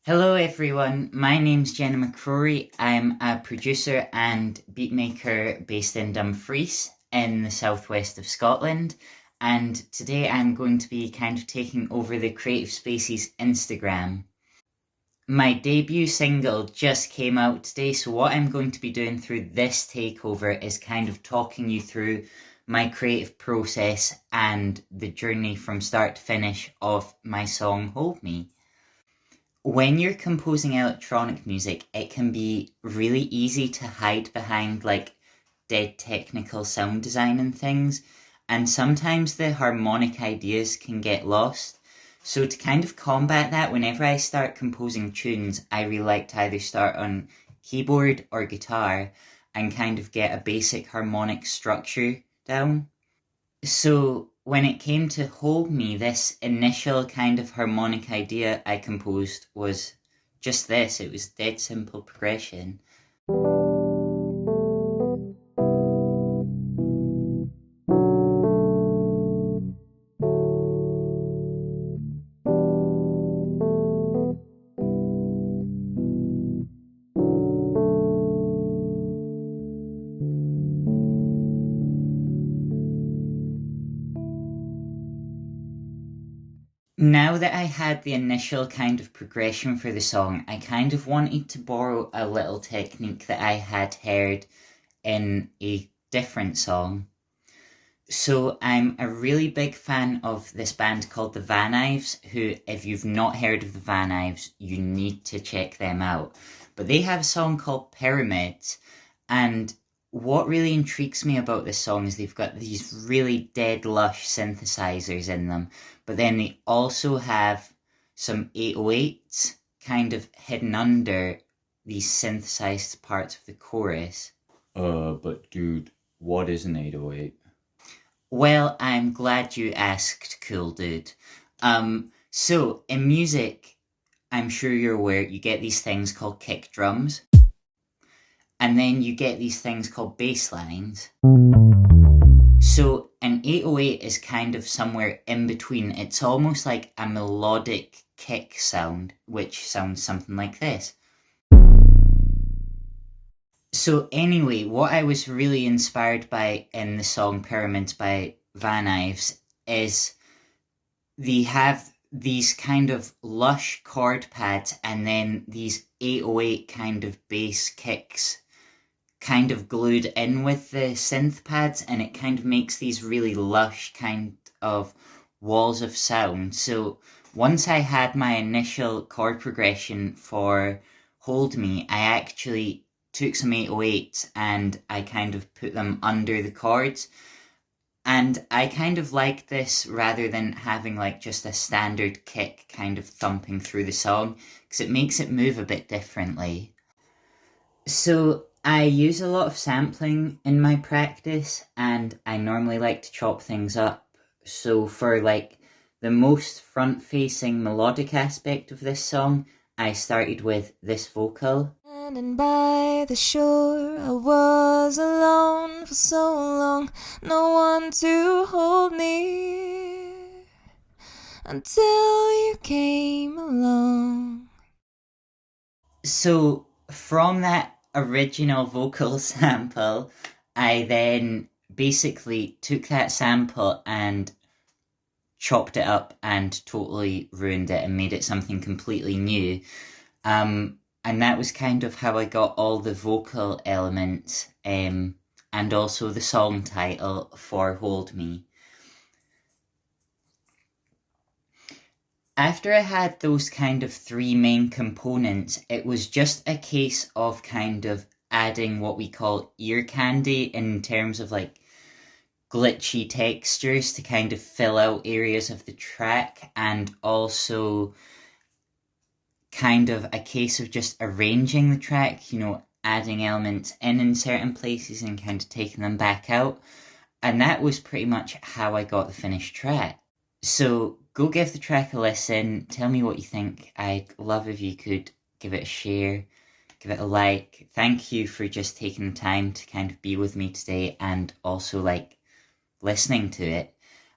Hello everyone, my name's Jenna McCrory. I'm a producer and beatmaker based in Dumfries in the southwest of Scotland, and today I'm going to be kind of taking over the Creative Spaces Instagram. My debut single just came out today, so what I'm going to be doing through this takeover is kind of talking you through my creative process and the journey from start to finish of my song Hold Me. When you're composing electronic music, it can be really easy to hide behind like dead technical sound design and things, and sometimes the harmonic ideas can get lost. So to kind of combat that, whenever I start composing tunes, I really like to either start on keyboard or guitar and kind of get a basic harmonic structure down. So when it came to Hold Me, this initial kind of harmonic idea I composed was just this. It was dead simple progression. Now that I had the initial kind of progression for the song, I kind of wanted to borrow a little technique that I had heard in a different song. So I'm a really big fan of this band called the Van Ives, who, if you've not heard of the Van Ives, you need to check them out. But they have a song called Pyramids, and what really intrigues me about this song is they've got these really dead lush synthesizers in them, but then they also have some 808s kind of hidden under these synthesized parts of the chorus. But dude, what is an 808? Well, I'm glad you asked, cool dude. So in music, I'm sure you're aware, you get these things called kick drums, and then you get these things called bass lines. So an 808 is kind of somewhere in between. It's almost like a melodic kick sound, which sounds something like this. So anyway, what I was really inspired by in the song Pyramids by Van Ives is they have these kind of lush chord pads and then these 808 kind of bass kicks kind of glued in with the synth pads, and it kind of makes these really lush kind of walls of sound. So once I had my initial chord progression for Hold Me, I actually took some 808s and I kind of put them under the chords. And I kind of like this rather than having like just a standard kick kind of thumping through the song, because it makes it move a bit differently. So I use a lot of sampling in my practice, and I normally like to chop things up. So for like the most front-facing melodic aspect of this song, I started with this vocal. Standing by the shore, I was alone for so long, no one to hold me until you came along. So from that original vocal sample, I then basically took that sample and chopped it up and totally ruined it and made it something completely new. And that was kind of how I got all the vocal elements and also the song title for Hold Me. After I had those kind of three main components, it was just a case of kind of adding what we call ear candy in terms of like glitchy textures to kind of fill out areas of the track, and also kind of a case of just arranging the track, adding elements in certain places and kind of taking them back out. And that was pretty much how I got the finished track. So go give the track a listen, tell me what you think. I'd love if you could give it a share, give it a like. Thank you for just taking the time to kind of be with me today and also like listening to it.